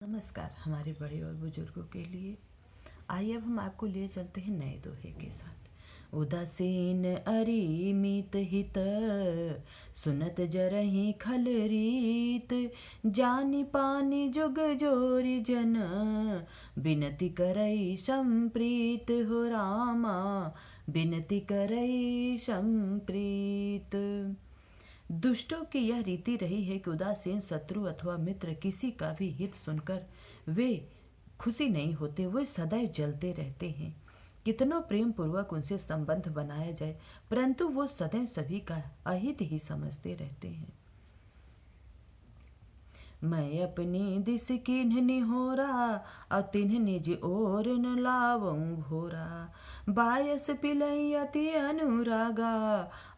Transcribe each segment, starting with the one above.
नमस्कार हमारे बड़े और बुजुर्गों के लिए। आइए अब हम आपको ले चलते हैं नए दोहे के साथ। उदासीन अरि मीत हित, सुनत जरहि खल रीत, जानी पानी जुग जोरी जन, बिनती करई संप्रीत हो रामा, बिनती करई संप्रीत। दुष्टों की यह रीति रही है कि उदासीन शत्रु अथवा मित्र किसी का भी हित सुनकर वे खुशी नहीं होते, वे सदैव जलते रहते हैं। कितनों प्रेम पूर्वक उनसे संबंध बनाया जाए परंतु वो सदैव सभी का अहित ही समझते रहते हैं। मैं अपनी दिस किन्ह निहोरा, और तिन्ह निज ओर न लावऊं भोरा, बायस पिलई अति अनुरागा,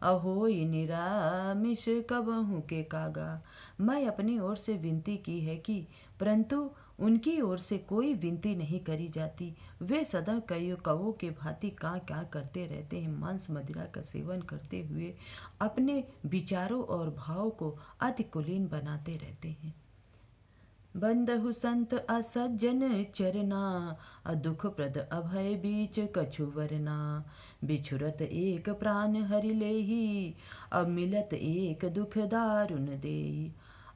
अहोई निरामिष कबहू के कागा। मैं अपनी ओर से विनती की है कि परंतु उनकी ओर से कोई विनती नहीं करी जाती। वे सदा कौओं के भांति कां कां करते रहते हैं, मांस मदिरा का सेवन करते हुए अपने विचारों और भाव को अति कुलीन बनाते रहते हैं। बंदहु संत असज्जन चरना, दुख प्रद अभय बीच कछु वरना, बिछुरत एक प्राण हरि लेही, अब मिलत एक दुख दारुण देही।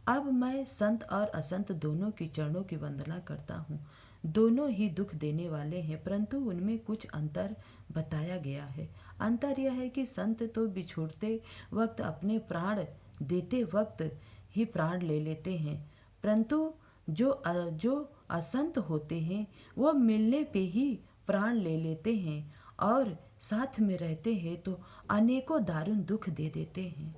अब मैं संत और असंत दोनों की चरणों की वंदना करता हूँ। दोनों ही दुख देने वाले हैं परंतु उनमें कुछ अंतर बताया गया है। अंतर यह है कि संत तो बिछुड़ते वक्त अपने प्राण देते वक्त ही प्राण ले लेते हैं, परंतु जो असंत होते हैं वो मिलने पे ही प्राण ले लेते हैं और साथ में रहते हैं तो अनेकों दारुण दुख दे देते हैं।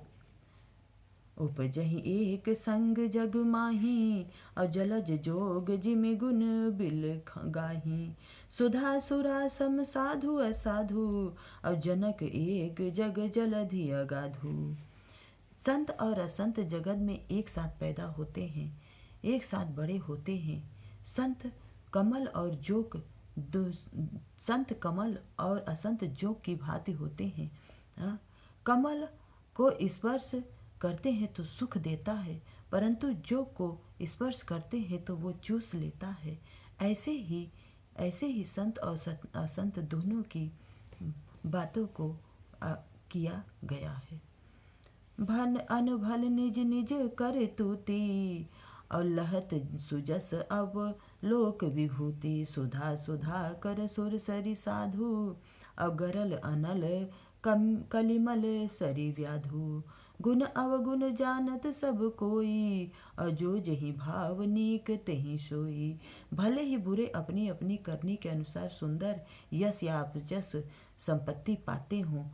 उपजहि एक संग जग माही, और जलज जोग जिमि गुण बिल गाही, सुधा सुरा सम साधु असाधु, और जनक एक जग जलधि अगाधु। संत और असंत जगत में एक साथ पैदा होते हैं, एक साथ बड़े होते हैं। संत कमल और असंत जोग की भांति होते हैं। कमल को स्पर्श करते हैं तो सुख देता है परंतु जोग को स्पर्श करते हैं तो वो चूस लेता है। ऐसे ही संत और असंत दोनों की बातों को किया गया है। भन अनभल निज निज कर तूती, और लहत सुजस अब लोक विभूति, सुधा सुधा कर सुर सरि साधु, और गरल अनल कलिमल सरि व्याधु। गुण अवगुण जानत सब कोई, और जो जही भाव नीक तही सोई। भले ही बुरे अपनी अपनी करनी के अनुसार सुंदर यश या जस संपत्ति पाते हों,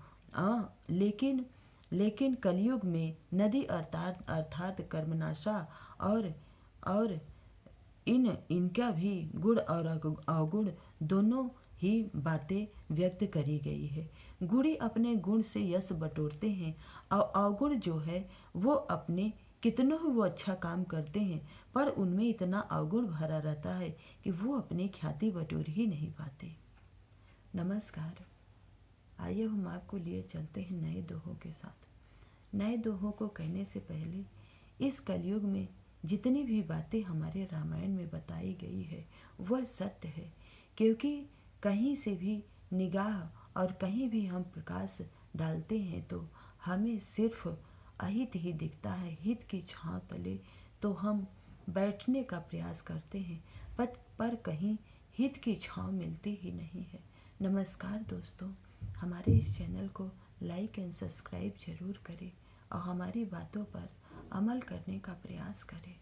लेकिन कलयुग में नदी अर्थात कर्मनाशा और इनका भी गुण और अवगुण दोनों ही बातें व्यक्त करी गई है। गुणी अपने गुण से यश बटोरते हैं और अवगुण जो है वो अपने कितनों ही वो अच्छा काम करते हैं पर उनमें इतना अवगुण भरा रहता है कि वो अपनी ख्याति बटोर ही नहीं पाते। नमस्कार। आइए हम आपको लिए चलते हैं नए दोहों के साथ। नए दोहों को कहने से पहले इस कलयुग में जितनी भी बातें हमारे रामायण में बताई गई है वह सत्य है, क्योंकि कहीं से भी निगाह और कहीं भी हम प्रकाश डालते हैं तो हमें सिर्फ अहित ही दिखता है। हित की छांव तले तो हम बैठने का प्रयास करते हैं पर कहीं हित की छांव मिलती ही नहीं है। नमस्कार दोस्तों, हमारे इस चैनल को लाइक एंड सब्सक्राइब जरूर करें और हमारी बातों पर अमल करने का प्रयास करें।